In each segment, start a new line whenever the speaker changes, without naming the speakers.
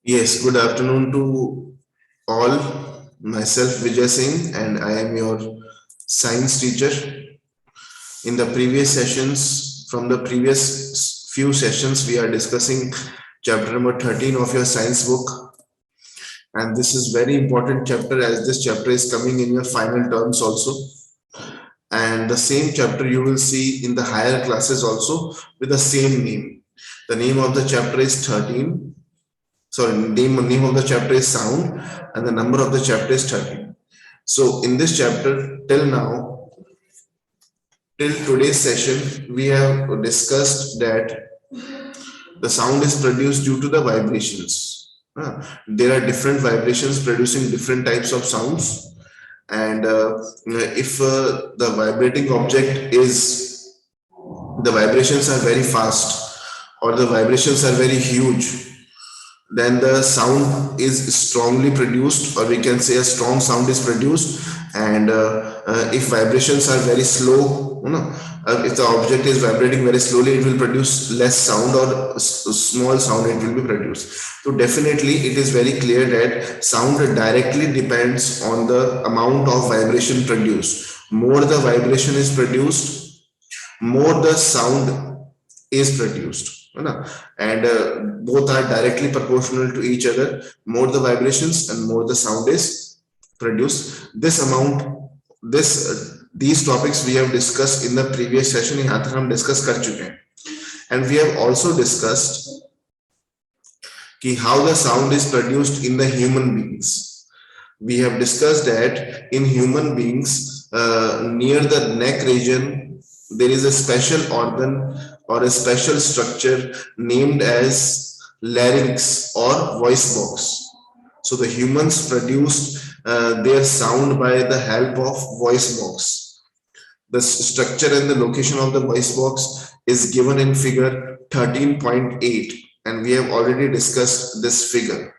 Yes, good afternoon to all. Myself Vijay Singh, and I am your science teacher. In the previous sessions, from the previous few sessions, we are discussing chapter number 13 of your science book. And this is very important chapter as this chapter is coming in your final terms also. And the same chapter you will see in the higher classes also with the same name. The name of the chapter is 13. Sorry, name of the chapter is sound, and the number of the chapter is 13. So in this chapter, till now, till today's session, we have discussed that the sound is produced due to the vibrations. There are different vibrations producing different types of sounds, and if the vibrating object is the vibrations are very fast or the vibrations are very huge, then the sound is strongly produced, or we can say a strong sound is produced. And if vibrations are very slow, if the object is vibrating very slowly, it will produce less sound, or small sound it will be produced. So definitely it is very clear that sound directly depends on the amount of vibration produced. More the vibration is produced, more the sound is produced, and both are directly proportional to each other. More the vibrations and more the sound is produced. This amount, these topics we have discussed in the previous session. यहाँ तक हम discuss कर चुके हैं. And we have also discussed कि how the sound is produced in the human beings. We have discussed that in human beings, near the neck region, there is a special organ or a special structure named as larynx or voice box. So the humans produce their sound by the help of voice box. The structure and the location of the voice box is given in figure 13.8, and we have already discussed this figure.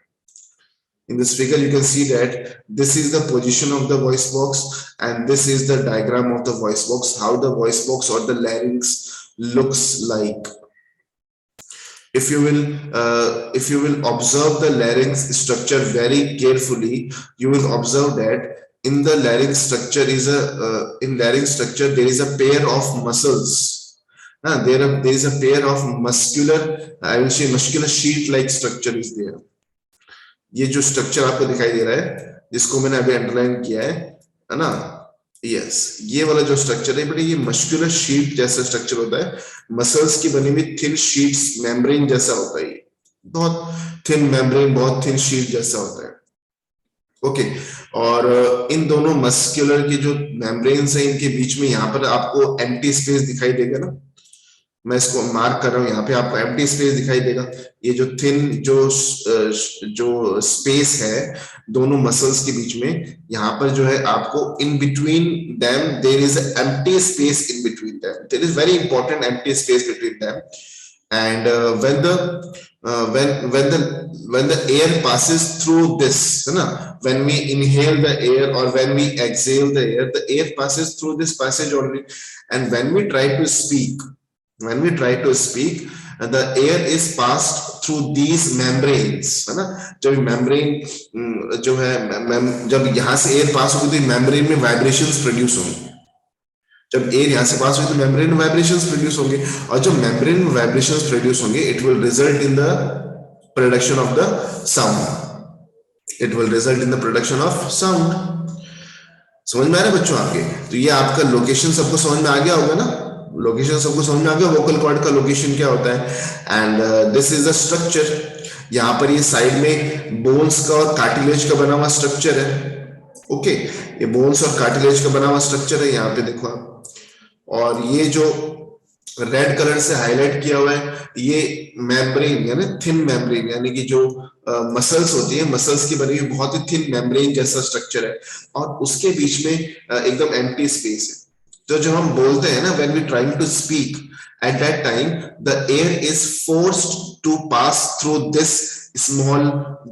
In this figure, you can see that this is the position of the voice box, and this is the diagram of the voice box, how the voice box or the larynx looks like. If you will observe the larynx structure very carefully, you will observe that in the larynx structure there is a pair of muscles. There is a pair of muscular, I will say muscular sheet like structure is there. ये जो structure आपको दिखाई दे रहा है, जिसको मैंने अभी underline किया है ना, यस, ये वाला जो स्ट्रक्चर है, बट ये मस्कुलर शीट जैसा स्ट्रक्चर होता है, मसल्स की बनी हुई थिन शीट्स, मेम्ब्रेन जैसा होता है, बहुत थिन मेम्ब्रेन, बहुत थिन शीट जैसा होता है. ओके, और इन दोनों मस्कुलर की जो मेम्ब्रेन्स है, इनके बीच में यहाँ पर आपको एम्प्टी स्पेस दिखाई देगा ना. मैं इसको मार्क कर रहा हूं, यहाँ पे आपको एम्प्टी स्पेस दिखाई देगा. ये जो थिन जो स्पेस है दोनों मसल्स के बीच में, यहाँ पर जो है आपको in between them there is empty space in between them. There is very important empty space between them. And when the air passes through this, when we inhale the air or when we exhale the air passes through this passage only. And when we try to speak, the air is passed through these membranes, है ना. जब membrane जो है, जब यहाँ से air pass होगी तो membrane में vibrations produce होंगे. जब एयर यहां से पास हुई तो मेम्ब्रेन में वाइब्रेशंस प्रोड्यूस होंगे, और जब मेम्ब्रेन में वाइब्रेशंस प्रोड्यूस होंगे, it will result in the production of the sound. समझ में आ रहा है बच्चों आपके? तो ये आपका लोकेशन सबको समझ में आ गया होगा ना. लोकेशन सबको समझ में आ गया, वोकल कॉर्ड का लोकेशन क्या होता है. And this is the structure. यहाँ पर ये साइड में बोन्स का और कार्टिलेज का बना हुआ स्ट्रक्चर है. ओके, ये बोन्स और कार्टिलेज का बना हुआ स्ट्रक्चर है, यहाँ पे देखो आप. और ये जो रेड कलर से हाईलाइट किया हुआ है, ये मेम्ब्रेन यानी थिन मेम्ब्रेन, यानी कि जो मसल्स होती है, मसल्स की बनी हुई बहुत ही थिन मेम्ब्रेन जैसा स्ट्रक्चर है, और उसके बीच में एकदम एम्प्टी स्पेस है. तो जब हम बोलते हैं ना, when we trying to speak, at that time the air is forced to pass through this small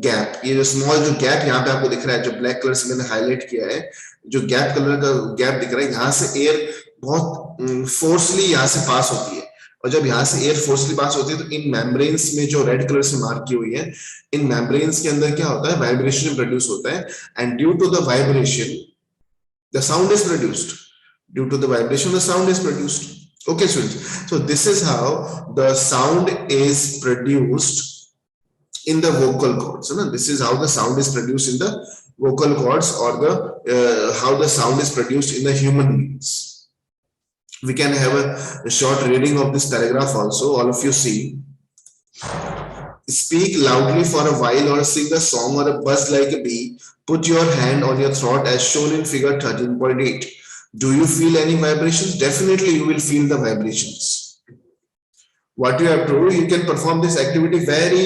gap. ये जो स्मॉल जो गैप यहाँ पे आपको दिख रहा है, जो ब्लैक कलर से मैंने हाईलाइट किया है, जो गैप कलर का गैप दिख रहा है, यहाँ से एयर बहुत फोर्सली यहाँ से पास होती है, और जब यहाँ से एयर फोर्सली पास होती है तो इन मेम्ब्रेन्स में जो रेड कलर से मार्क की हुई है, इन मेम्ब्रेन्स के अंदर क्या होता है, वाइब्रेशन प्रोड्यूस होता है, and due to the vibration the sound is produced, due to the vibration the sound is produced. Okay students, so this is how the sound is produced in the vocal cords. This is how the sound is produced in the vocal cords, or the how the sound is produced in the human beings. We can have a short reading of this paragraph also. All of you see. Speak loudly for a while or sing a song or a buzz like a bee. Put your hand on your throat as shown in figure 13.8. Do you feel any vibrations? Definitely you will feel the vibrations. What you have to do, you can perform this activity very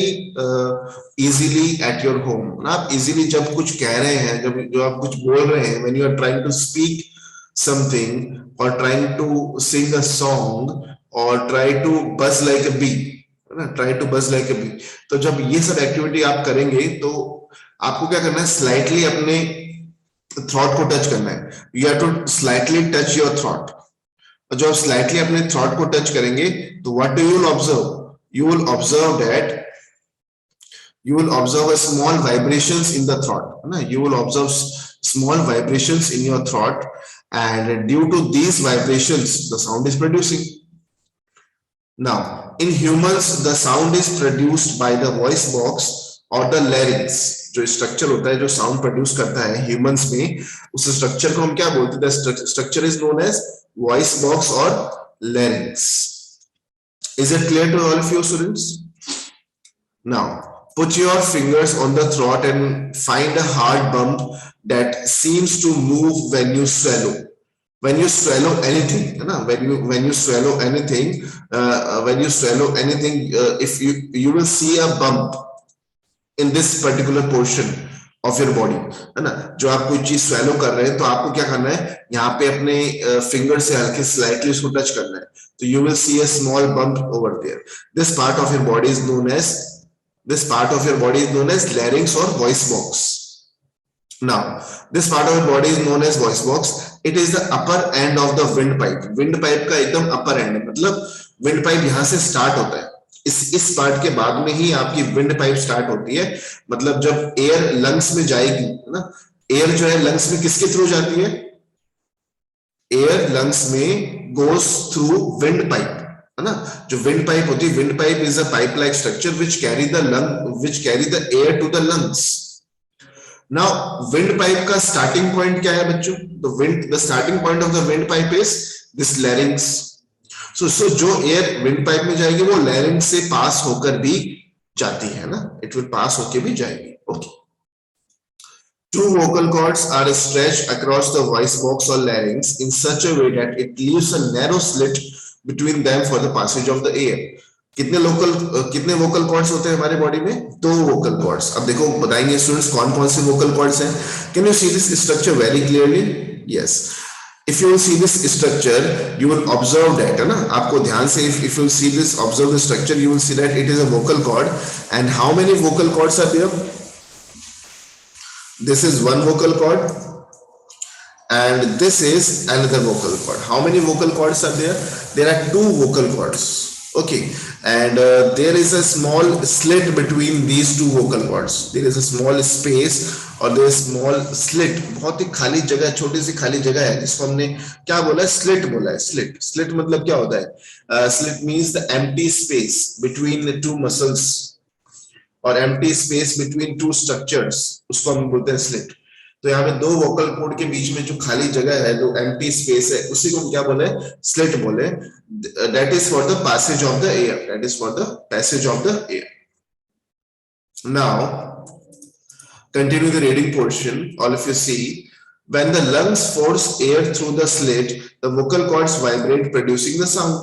easily at your home. आप easily जब कुछ कह रहे हैं, जब आप कुछ बोल रहे हैं, when you are trying to speak something or trying to sing a song or try to buzz like a bee, try to buzz like a bee. तो जब ये सब एक्टिविटी आप करेंगे तो आपको क्या करना है, स्लाइटली अपने थ्रॉट को टच करना है. You have to slightly touch your throat. और जब आप स्लाइटली अपने थ्रॉट को टच करेंगे तो what do you will observe, you will observe that you will observe a small vibrations in the throat. You will observe small vibrations in your throat, and due to these vibrations the sound is producing. Now in humans the sound is produced by the voice box or the larynx. जो structure होता है जो sound produce करता है humans में, उस structure को हम क्या बोलते हैं, structure is known as voice box और larynx. Is it clear to all of you students? Now put your fingers on the throat and find a hard bump that seems to move when you swallow. When you swallow anything, when you swallow anything, if you will see a bump in this particular portion of your body, है ना. जो आप कोई चीज swallow कर रहे हैं तो आपको क्या करना है, यहाँ पे अपने फिंगर से हल्के स्लाइटली उसको टच करना है, तो you will see a small bump over there. This part of your body is known as larynx or voice box. Now this part of your body is known as voice box. It is the upper end of the windpipe. Windpipe का एकदम upper end है, मतलब windpipe यहाँ से start होता है, इस part के बाद में ही आपकी विंड पाइप स्टार्ट होती है. मतलब जब एयर लंग्स में जाएगी, है ना, एयर जो है लंग्स में किसके थ्रू जाती है, एयर लंग्स में गोस थ्रू विंड पाइप, है ना. जो विंड पाइप होती है, windpipe is a pipe like structure which carry the air to the lungs. Now windpipe का स्टार्टिंग पॉइंट क्या है बच्चों, the starting point of the windpipe is this larynx. So जो air windpipe में जाएगी वो larynx से पास होकर भी जाती है ना, इट विल पास होकर भी जाएगी. Okay. Two vocal cords are stretched across the voice box or larynx in such a way that it leaves a narrow slit between them for the passage of the air. कितने vocal cords होते हैं हमारे body में, 2 vocal chords. अब देखो बताएंगे students कौन कौन से वोकल कॉर्ड्स हैं. Can you see this structure very clearly? Yes. If you will see this structure, you will observe that, है ना. आपको ध्यान से if you see this, observe the structure, you will see that it is a vocal cord. And how many vocal cords are there? This is one vocal cord, and this is another vocal cord. How many vocal cords are there? There are 2 vocal cords. Okay, and there is a small slit between these 2 vocal cords. There is a small space और there is small slit. बहुत ही खाली जगह, छोटी सी खाली जगह है जिसको हमने क्या बोला है, स्लिट बोला है. स्लिट मतलब क्या होता है, slit means the empty space between the 2 muscles और एम्प्टी स्पेस बिटवीन 2 स्ट्रक्चर्स, उसको हम बोलते हैं स्लिट. तो यहाँ पे 2 वोकल कॉर्ड के बीच में जो खाली जगह है, जो एम्प्टी स्पेस है, उसी को हम क्या बोले, स्लिट बोले. That is for the passage of the air. That is for the passage of the air. Now continue the reading portion. All of you see, when the lungs force air through the slit, the vocal cords vibrate producing the sound.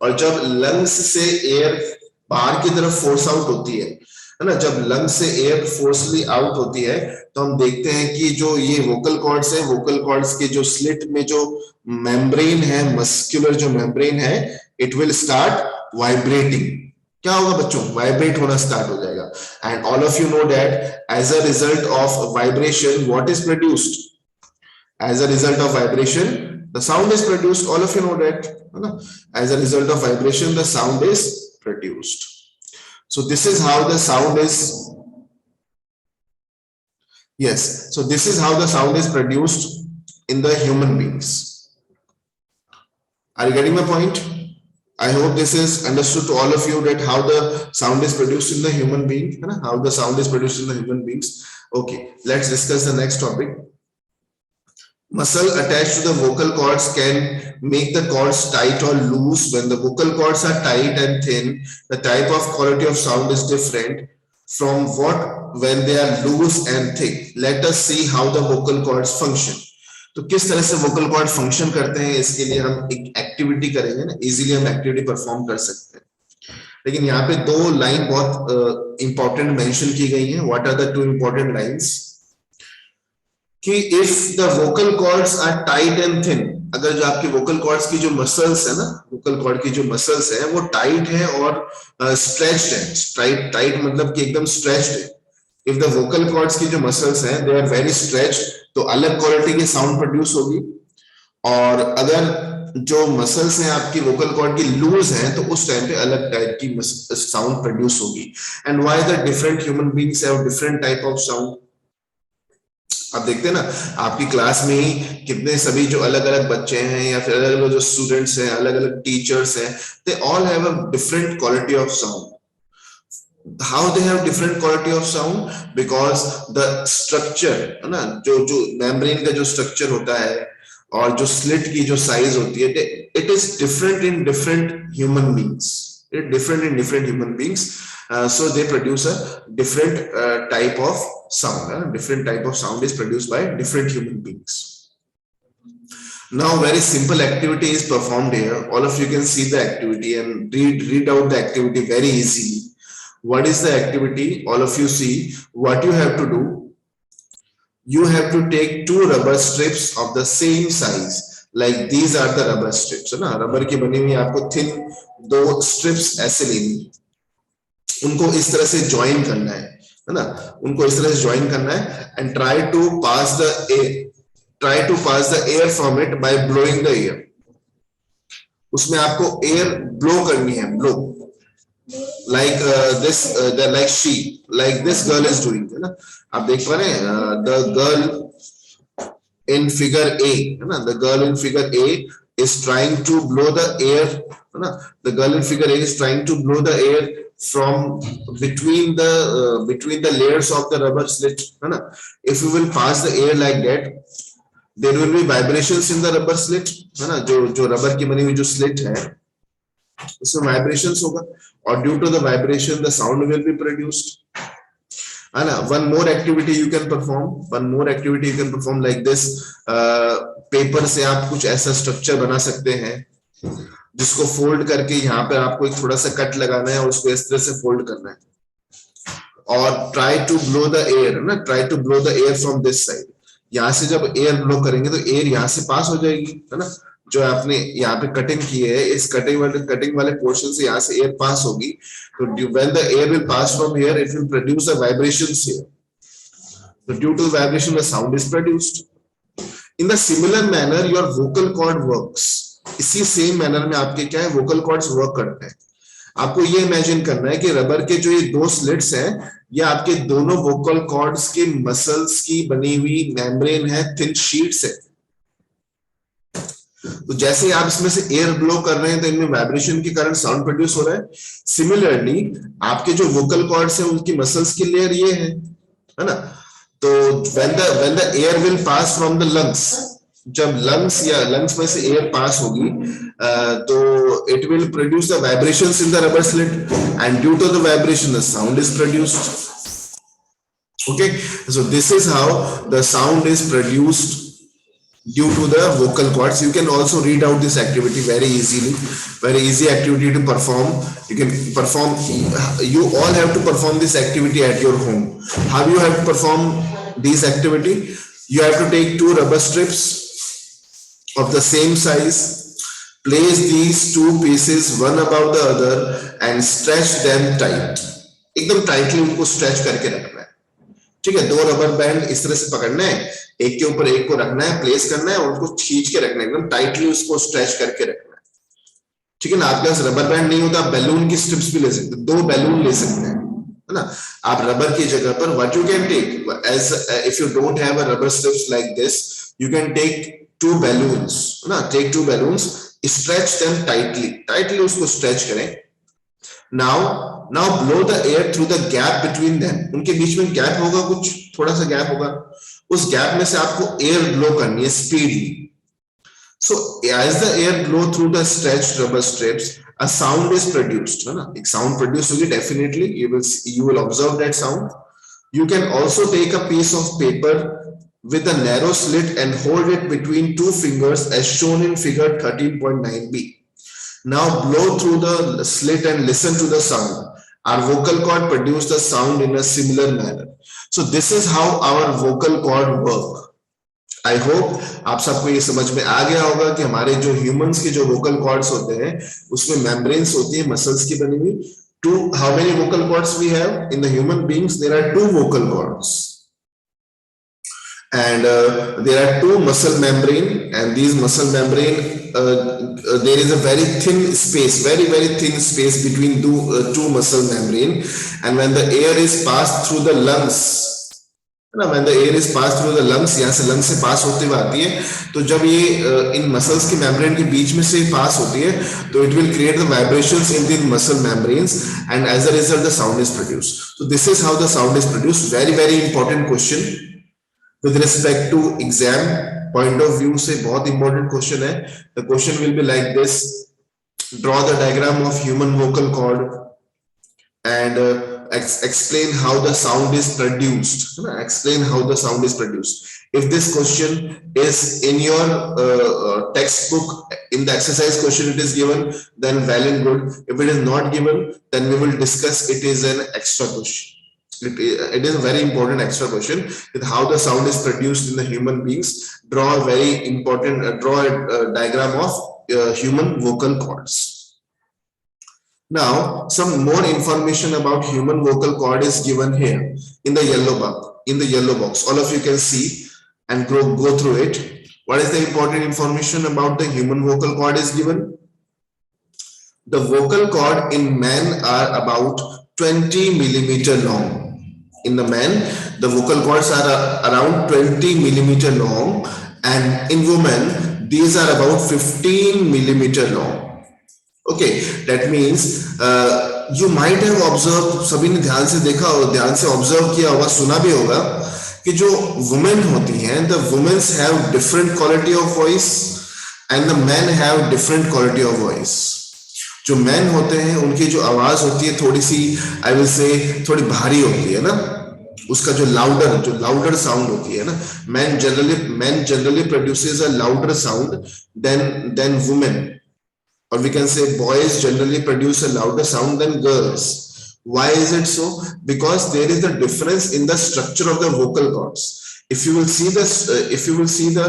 और जब lungs से air बाहर की तरफ force out होती है ना, जब lungs से air forcefully out होती है, तो हम देखते हैं कि जो ये vocal cords है, vocal cords के जो slit में जो membrane है, muscular जो membrane है, it will start vibrating. क्या होगा बच्चों, वाइब्रेट होना स्टार्ट हो जाएगा. And all of you know that as a result of vibration what is produced, as a result of vibration The sound is produced, all of you know that, है ना? As a result of vibration, the sound is produced. So this is how the sound is. Yes, so this is how the sound is produced in the human beings. Are you getting my point? I hope this is understood to all of you, that how the sound is produced in the human being, है ना? How the sound is produced in the human beings. Okay, let's discuss the next topic. Muscle attached to the vocal cords can make the cords tight or loose. When the vocal cords are tight and thin, the type of quality of sound is different from what when they are loose and thick. Let us see how the vocal cords function. तो किस तरह से vocal cords function करते हैं, इसके लिए हम एक एक्टिविटी करेंगे ना, इजीली हम एक्टिविटी परफॉर्म कर सकते हैं. लेकिन यहाँ पे दो लाइन बहुत इंपॉर्टेंट मेंशन की गई हैं. What are the two important lines? कि if the vocal cords are tight and thin, अगर जो आपकी vocal cords की जो muscles है ना, vocal cord की जो muscles है वो tight है और stretched है. tight मतलब कि एकदम stretched है. If the vocal cords की जो muscles हैं they are very stretched, तो अलग quality की sound produce होगी. और अगर जो muscles हैं आपकी vocal cord की loose हैं, तो उस टाइम पे अलग टाइप की sound produce होगी. And why the different human beings have different type of sound? आप देखते हैं ना, आपकी क्लास में ही कितने सभी जो अलग अलग बच्चे हैं या फिर अलग अलग जो स्टूडेंट्स हैं, अलग अलग टीचर्स हैं, they all have a different quality of sound. How they have different quality of sound? Because the structure है ना, जो membrane का जो structure होता है और जो slit की जो size होती है, it is different in different human beings. It different in different human beings. So they produce a different type of sound. Different type of sound is produced by different human beings. Now very simple activity is performed here. All of you can see the activity and read out the activity very easily. What is the activity? All of you see what you have to do. You have to take two rubber strips of the same size. Like these are the rubber strips, है ना? Rubber की बनी हुई आपको thin दो strips ऐसे लेनी, उनको इस तरह से ज्वाइन करना है ना? उनको इस तरह से ज्वाइन करना है and try to pass the air from it by blowing the air. उसमें आपको air blow करनी है, blow like this, like this girl is doing, है ना? आप देख पा रहे हैं the girl in figure A, है ना? The girl in figure A is trying to blow the air, है ना? The girl in figure A is trying to blow the air from between the layers of the rubber slit, है ना? If you will pass the air like that, there will be vibrations in the rubber slit, है ना? जो rubber की बनी हुई जो slit है उसमें vibrations होगा और due to the vibration the sound will be produced, है ना? One more activity you can perform like this. Paper से आप कुछ ऐसा स्ट्रक्चर बना सकते हैं जिसको फोल्ड करके यहाँ पे आपको एक थोड़ा सा कट लगाना है और उसको इस तरह से फोल्ड करना है और try to blow the air, ना? Try to blow the air from this side. यहाँ से जब एयर ब्लो करेंगे तो एयर यहाँ से पास हो जाएगी, है ना? जो आपने यहाँ पे कटिंग की है, इस कटिंग वाले पोर्शन से यहाँ से एयर पास होगी, तो when the air will pass from here it will produce a vibrations here. So due to vibration the sound is produced. In the similar manner your vocal cord works. इसी same manner में आपके क्या है, vocal cords work करते हैं. आपको ये imagine करना है कि रबर के जो ये दो स्लिट्स हैं ये आपके दोनों वोकल कॉर्ड्स के मसल्स की बनी हुई मेम्ब्रेन है, थिन शीट्स है. तो जैसे आप इसमें से एयर ब्लो कर रहे हैं तो इनमें वाइब्रेशन के कारण साउंड प्रोड्यूस हो रहा है. सिमिलरली आपके जो वोकल कॉर्ड्स हैं उनकी मसल्स की लेयर ये है ना? तो when the air will pass from the lungs, जब लंग्स में से एयर पास होगी तो it will produce the vibrations in the rubber slit and due to the vibration the sound is produced. Okay, so this is how the sound is produced due to the vocal cords. You can also read out this activity very easily, very easy activity to perform. You all have to perform this activity at your home. How you have to perform this activity? You have to take two rubber strips of the same size, place these two pieces one above the other and stretch them tight. एकदम tightly उनको stretch करके रखना है. ठीक है, 2 rubber band इस तरह से पकड़ना है, एक के ऊपर एक को रखना है, प्लेस करना है और उसको खींच के रखना है, एकदम टाइटली उसको स्ट्रेच करके रखना है। ठीक है ना, आपके पास रबर बैंड नहीं होता, बैलून की स्ट्रिप्स भी ले सकते, 2 बैलून ले सकते हैं, है ना। आप रबर की जगह पर what you can take as if you don't have a rubber strips like this, you can take 2 balloons, है ना, take 2 balloons, stretch them tightly उसको स्ट्रेच करें। Now blow the air through the gap between them, उनके बीच में gap होगा, कुछ थोड़ा सा गैप होगा, उस गैप में से आपको एयर ब्लो करनी है speedly. So as the air blow through the stretched rubber strips, a sound is produced, है ना, एक sound produce होगी, definitely you will observe that sound. You can also take a piece of paper with a narrow slit and hold it between 2 fingers as shown in figure 13.9b. Now blow through the slit and listen to the sound. Our vocal cord produce the sound in a similar manner. So this is how our vocal cord work. I hope आप सबको ये समझ में आ गया होगा कि हमारे जो ह्यूमंस के जो वोकल कॉर्ड्स होते हैं उसमें मेम्ब्रेन्स होती है मसल्स की बनी हुई। To how many vocal cords we have in the human beings? There are 2 vocal cords and there are 2 muscle membrane, and these muscle membrane there is a very thin space, very thin space between 2 muscle membrane, and when the air is passed through the lungs, when the air is passed through the lungs, यहाँ से lungs से पास होते हुए आती है, तो जब ये इन मसल्स की मेम्ब्रेन के बीच में से पास होती है तो it will create the vibrations in the muscle membranes, and as a result the sound is produced. So this is how the sound is produced. Very important question with respect to exam point of view से बहुत important question है. The question will be like this: draw the diagram of human vocal cord and explain how the sound is produced. Explain how the sound is produced. If this question is in your textbook, in the exercise question it is given, then well and good. If it is not given, then we will discuss it is an extra question. It is a very important extra question with how the sound is produced in the human beings. Draw a very important draw a diagram of human vocal cords. Now, some more information about human vocal cord is given here in the yellow box. All of you can see and go through it. What is the important information about the human vocal cord is given? The vocal cord in men are about 20 millimeter long. In the men, the vocal cords are around 20 millimeter long, and in women, these are about 15 millimeter long. Okay, that means you might have observed, सभी ने ध्यान से देखा और ध्यान से observe किया होगा, सुना भी होगा कि जो वुमेन होती हैं, the women have different quality of voice and the men have different quality of voice. जो men होते हैं उनकी जो आवाज होती है थोड़ी सी, I will say, थोड़ी भारी होती है ना, उसका जो लाउडर साउंड होती है ना. Men generally produces a louder sound than women. Or we can say boys generally produce a louder sound than girls. Why is it so? Because there is a difference in the structure of the vocal cords. If you will see the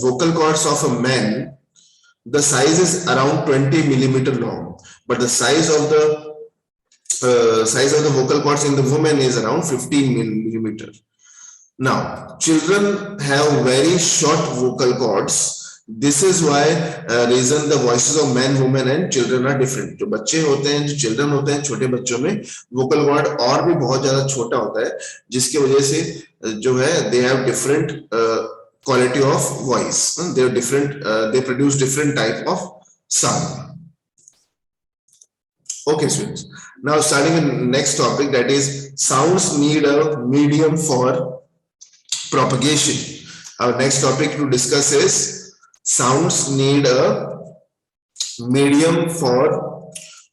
vocal cords of a man, the size is around 20 millimeter long, but the size of the vocal cords in the woman is around 15 millimeter. Now, children have very short vocal cords. This is why reason the voices of men, women and children are different. जो बच्चे होते हैं, जो children होते हैं, छोटे बच्चों में vocal cord और भी बहुत ज्यादा छोटा होता है, जिसकी वजह से जो है they have different quality of voice. They are different. They produce different type of sound. Okay, students. Now starting with next topic, that is sounds need a medium for propagation. Our next topic to discuss is sounds need a medium for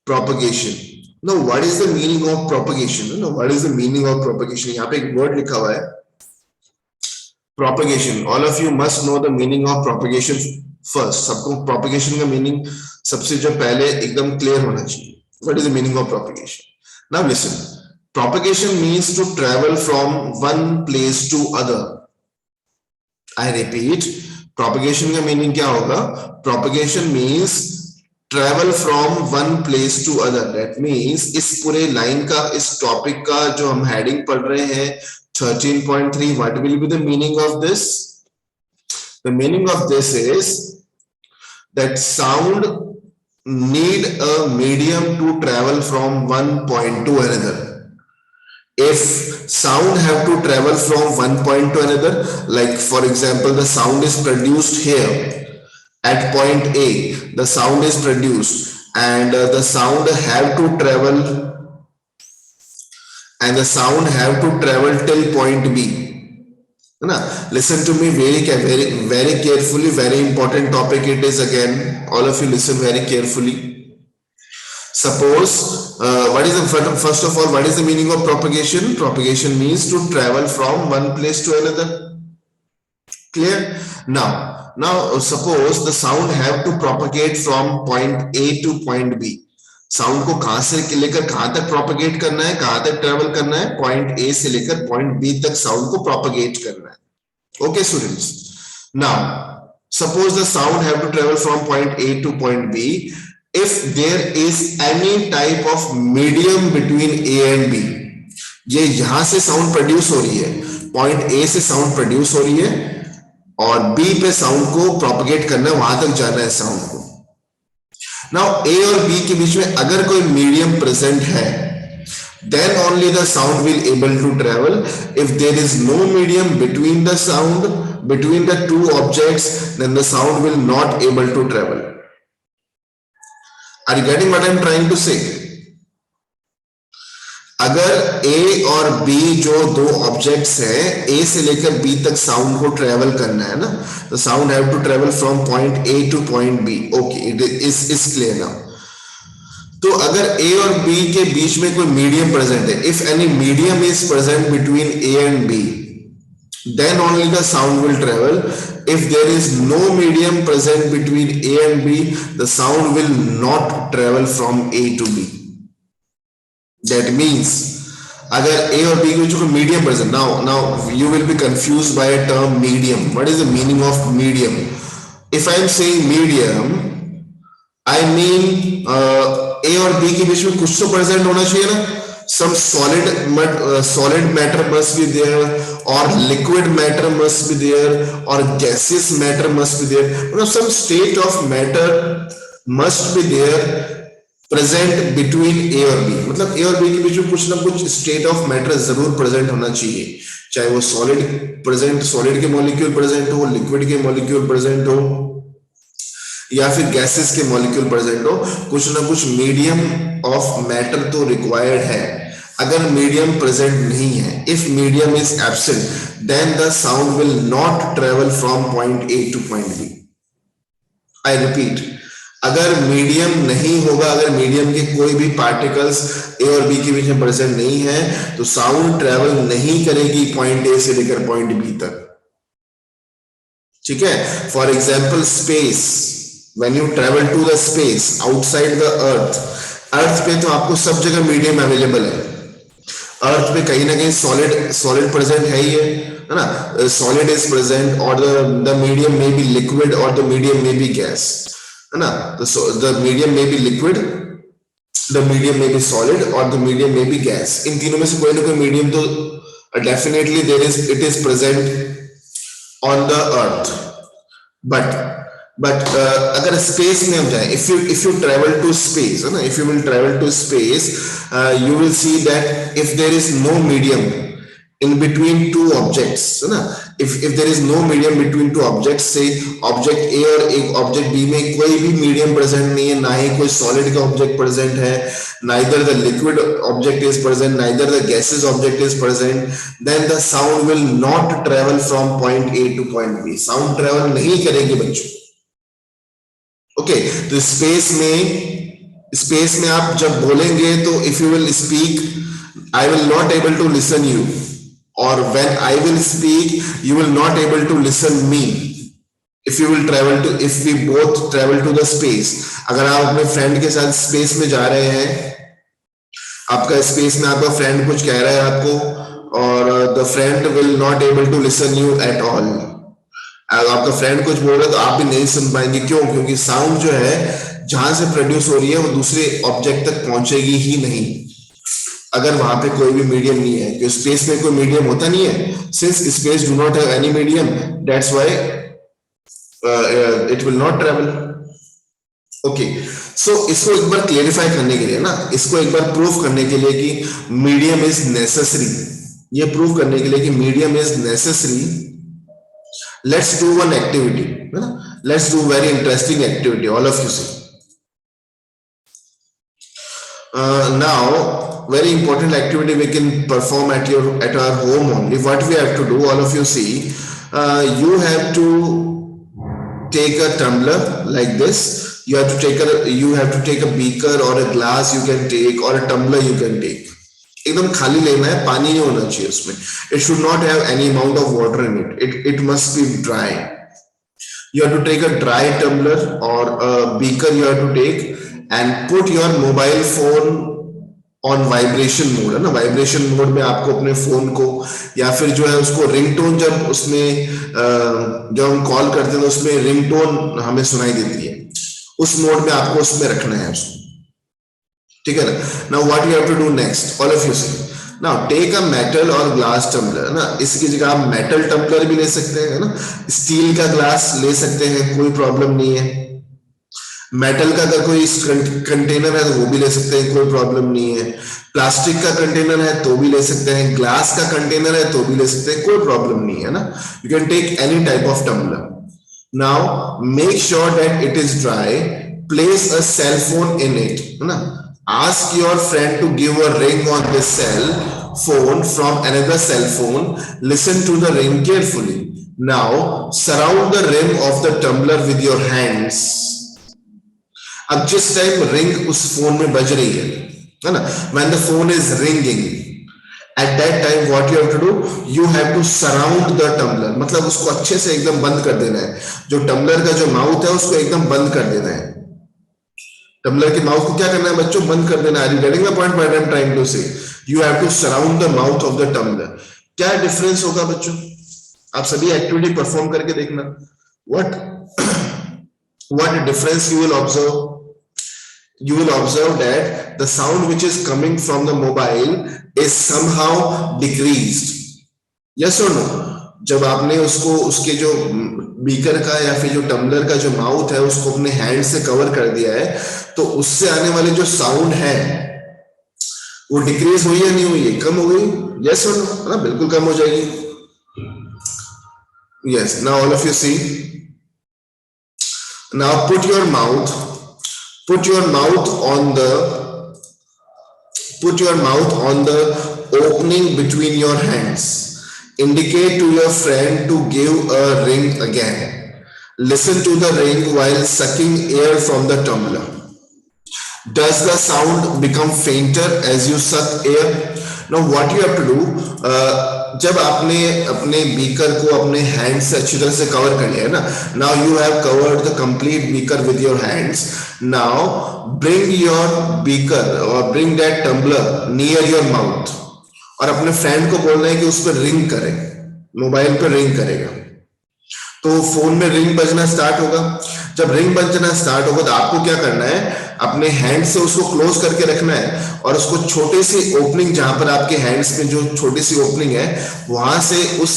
propagation. Now, what is the meaning of propagation? Now, what is the meaning of propagation? यहाँ पे एक word लिखा हुआ है propagation. All of you must know the meaning of propagation first. सबको propagation का meaning सबसे जो पहले एकदम clear होना चाहिए. What is the meaning of propagation? Now listen. Propagation means to travel from one place to other. I repeat. Propagation का meaning क्या होगा? Propagation means travel from one place to other. That means इस पूरे line का, इस topic का जो हम हेडिंग पढ़ रहे हैं 13.3. What will be the meaning of this? The meaning of this is that sound need a medium to travel from one point to another. If sound have to travel from one point to another, like for example, the sound is produced here at point A, the sound is produced, and the sound have to travel till point B. Na? Listen to me very carefully. Very important topic it is again. All of you listen very carefully. Suppose, first of all, what is the meaning of propagation? Propagation means to travel from one place to another. Clear? Now suppose the sound have to propagate from point A to point B. Sound को कहां से लेकर कहां तक propagate करना है, कहां तक ट्रेवल करना है? पॉइंट ए से लेकर पॉइंट बी तक साउंड को प्रोपगेट करना है. Okay students, now suppose the sound have to travel from point A to point B. If there is any type of medium between A and B, ये यहां से sound produce हो रही है, पॉइंट ए से sound produce हो रही है और बी पे साउंड को प्रोपगेट करना है, वहां तक जाना है साउंड को. Now A और B के बीच में अगर कोई मीडियम प्रेजेंट है, then only the sound will able to travel. If there is no medium between the sound, between the two objects, then the sound will not able to travel. Are you getting what I am trying to say? अगर A और B जो दो objects हैं, A से लेकर B तक sound को travel करना है ना, तो sound have to travel from point A to point B. Okay, it is clear now. तो अगर A और B के बीच में कोई मीडियम प्रेजेंट है, if any medium is present between A and B, then only the sound will travel. If there is no medium present between A and B, the sound will not travel from A to B. That means अगर A और B के बीच में medium present, now you will be confused by a term medium. What is the meaning of medium? If I am saying medium, I mean A और B के बीच में कुछ तो प्रेजेंट होना चाहिए ना. Some solid matter must be there, or liquid matter must be there, or gaseous matter must be there. Some state of matter must be there present between A और बी. मतलब ए और बी के बीच में कुछ ना कुछ स्टेट ऑफ मैटर जरूर प्रेजेंट होना चाहिए, चाहे वो सॉलिड के मॉलिक्यूल प्रेजेंट हो, लिक्विड के मॉलिक्यूल प्रेजेंट हो, या फिर गैसेस के मॉलिक्यूल प्रेजेंट हो. कुछ ना कुछ मीडियम ऑफ मैटर तो रिक्वायर्ड है. अगर मीडियम प्रेजेंट नहीं है, if medium is absent, then the sound will not travel from point A to point B. I repeat, अगर मीडियम नहीं होगा, अगर मीडियम के कोई भी पार्टिकल्स ए और बी के बीच में प्रेजेंट नहीं है, तो साउंड ट्रेवल नहीं करेगी पॉइंट ए से लेकर पॉइंट बी तक. ठीक है? For example space, when you travel to the space outside the earth पे तो आपको सब जगह मीडियम अवेलेबल है. अर्थ पे कहीं ना कहीं सॉलिड प्रेजेंट है ही है ना. सॉलिड इज प्रेजेंट, और the medium may be liquid, और the medium may be gas, है ना. the medium may be liquid, the medium may be solid, or the medium may be gas. इन तीनों में से कोई ना कोई मीडियम तो definitely it is present on the earth. but अगर स्पेस में हम जाए, if you travel to space, है ना, if you will travel to space, you will see that if there is no medium in between two objects, है ना, if there is no medium between two objects, say object A और एक object B में कोई भी medium present नहीं है, ना ही कोई solid का object present है, neither the liquid object is present, neither the gaseous object is present, then the sound will not travel from point A to point B. sound travel नहीं करेगी बच्चों. Okay, तो स्पेस में आप जब बोलेंगे तो if you will speak, I will not able to listen you, or when I will speak, you will not able to listen me. If we both travel to the space, अगर आप अपने friend के साथ space में जा रहे हैं, आपका स्पेस में आपका फ्रेंड कुछ कह रहा है आपको, और the friend will not able to listen you at all. अगर आपका फ्रेंड कुछ बोल रहा है तो आप भी नहीं सुन पाएंगे. क्यों? क्योंकि साउंड जो है जहां से प्रोड्यूस हो रही है वो दूसरे ऑब्जेक्ट तक पहुंचेगी ही नहीं. अगर वहां पे कोई भी मीडियम नहीं है, क्योंकि स्पेस में कोई मीडियम होता नहीं है, since space do not have any medium, that's why it will not travel. Okay, so इसको एक बार क्लेरिफाई करने के लिए ना, इसको एक बार प्रूव करने के लिए कि मीडियम इज नेसेसरी, ये प्रूव करने के लिए कि medium is necessary, let's do one activity, है ना, let's do very interesting activity, all of you see. Now very important activity we can perform at our home only. What we have to do, all of you see, you have to take a tumbler like this, you have to take a beaker or a glass you can take, or a tumbler you can take. एकदम खाली लेना है, पानी नहीं होना चाहिए उसमें, it should not have any amount of water in it must be dry. You have to take a dry tumbler or a beaker, you have to take and put your mobile phone on vibration mode, है ना, vibration mode में आपको अपने phone को, या फिर जो है उसको रिंगटोन, जब उसमें जब हम कॉल करते हैं तो उसमें रिंगटोन हमें सुनाई देती है, उस मोड में आपको उसमें रखना है उसको, ठीक है ना। Now what you have to do next, all of you see, now take a metal और ग्लास टम्बलर, ना, इसकी जगह आप मेटल टम्बलर भी ले सकते हैं, ना, स्टील का ग्लास ले सकते हैं, कोई प्रॉब्लम नहीं है। मेटल का अगर कोई कंटेनर है तो वो भी ले सकते हैं, कोई प्रॉब्लम नहीं है। प्लास्टिक का कंटेनर है तो भी ले सकते हैं, ग्लास का कंटेनर है तो भी ले सकते हैं, कोई प्रॉब्लम नहीं है ना। You can take any type of tumbler. Now make sure that it is dry, place a cell phone in it, है ना, ask your friend to give a ring on this cell phone from another cell phone, listen to the ring carefully. Now surround the rim of the tumbler with your hands. अब जिस time ring उस phone में बज रही है ना, when the phone is ringing, at that time what you have to do, you have to surround the tumbler, मतलब उसको अच्छे से एकदम बंद कर देना है, जो टम्बलर का जो माउथ है उसको एकदम बंद कर देना है। टम्बलर के माउथ को क्या करना है बच्चों, बंद कर देना है। Are you getting the point what I am trying to say? You have to surround the mouth of the tumbler. क्या डिफरेंस होगा बच्चों, आप सभी एक्टिविटी परफॉर्म करके देखना, what difference you will observe. You will observe that the sound which is coming from the mobile is somehow decreased. Yes or no? जब आपने उसको, उसके जो बीकर का या फिर जो टम्बलर का जो माउथ है उसको अपने हैंड से कवर कर दिया है, तो उससे आने वाले जो साउंड है वो डिक्रीज हुई या नहीं हुई है, कम हो गई? यस और नो, ना, बिल्कुल कम हो जाएगी। Yes, now all of you see, now put your mouth on the opening between your hands. Indicate to your friend to give a ring again. Listen to the ring while sucking air from the tumbler. Does the sound become fainter as you suck air? Now what you have to do, जब आपने अपने beaker को अपने hand से अच्छी तरह से cover कर लिया है ना, now you have covered the complete beaker with your hands. Now bring your beaker or bring that tumbler near your mouth, और अपने फ्रेंड को बोलना है कि उस पर रिंग करे, मोबाइल पर रिंग करेगा तो फोन में रिंग बजना स्टार्ट होगा। जब रिंग बजना स्टार्ट होगा तो आपको क्या करना है, अपने हैंड से उसको क्लोज करके रखना है, और उसको छोटी सी ओपनिंग, जहां पर आपके हैंड्स में जो छोटी सी ओपनिंग है वहां से उस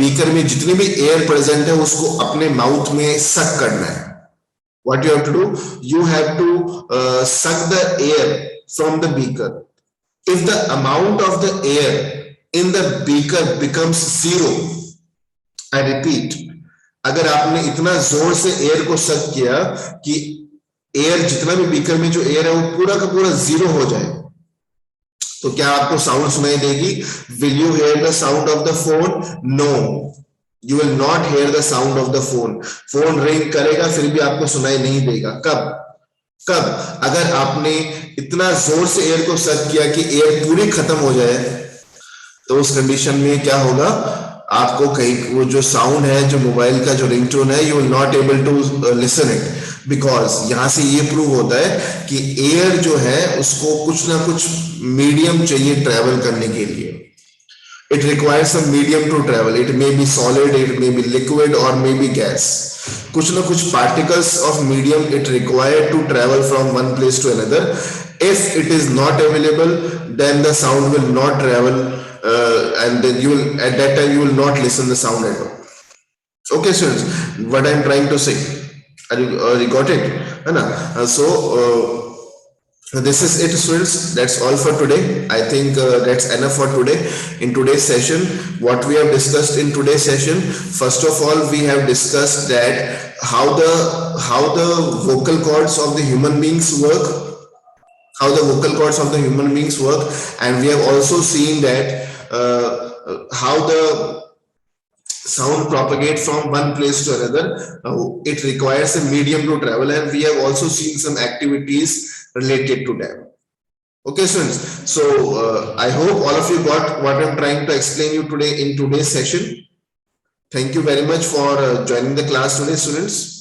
बीकर में जितनी भी एयर प्रेजेंट है उसको अपने माउथ में सक करना है। What you have to do, you have to suck the air from the beaker. If the amount of the air in the beaker becomes zero, I repeat, अगर आपने इतना जोर से एयर को सक किया कि एयर, जितना भी बीकर में जो एयर है वो पूरा का पूरा जीरो हो जाए, तो क्या आपको साउंड सुनाई देगी? Will you hear the sound of the phone? No, you will not hear the sound of the phone. Phone ring करेगा फिर भी आपको सुनाई नहीं देगा। कब? अगर आपने इतना जोर से एयर को सक किया कि एयर पूरी खत्म हो जाए, तो उस कंडीशन में क्या होगा, आपको कहीं वो जो साउंड है, जो मोबाइल का जो रिंगटोन है, you will not able to listen it, because यहां से ये प्रूव होता है कि एयर जो है उसको कुछ ना कुछ मीडियम चाहिए ट्रेवल करने के लिए। It requires some medium to travel, it may be solid, it may be liquid और मे बी गैस। कुछ ना कुछ particles of medium it required to travel from one place to another. If it is not available, then the sound will not travel, and then you will, at that time you will not listen the sound at all. Okay, students, what I'm trying to say, you got it? है ना? This is it, students. That's all for today. I think that's enough for today. In today's session, what we have discussed in today's session, first of all, we have discussed that how the vocal cords of the human beings work, and we have also seen that how the sound propagate from one place to another. It requires a medium to travel, and we have also seen some activities related to them. Okay, students. So I hope all of you got what I'm trying to explain you today in today's session. Thank you very much for joining the class today, students.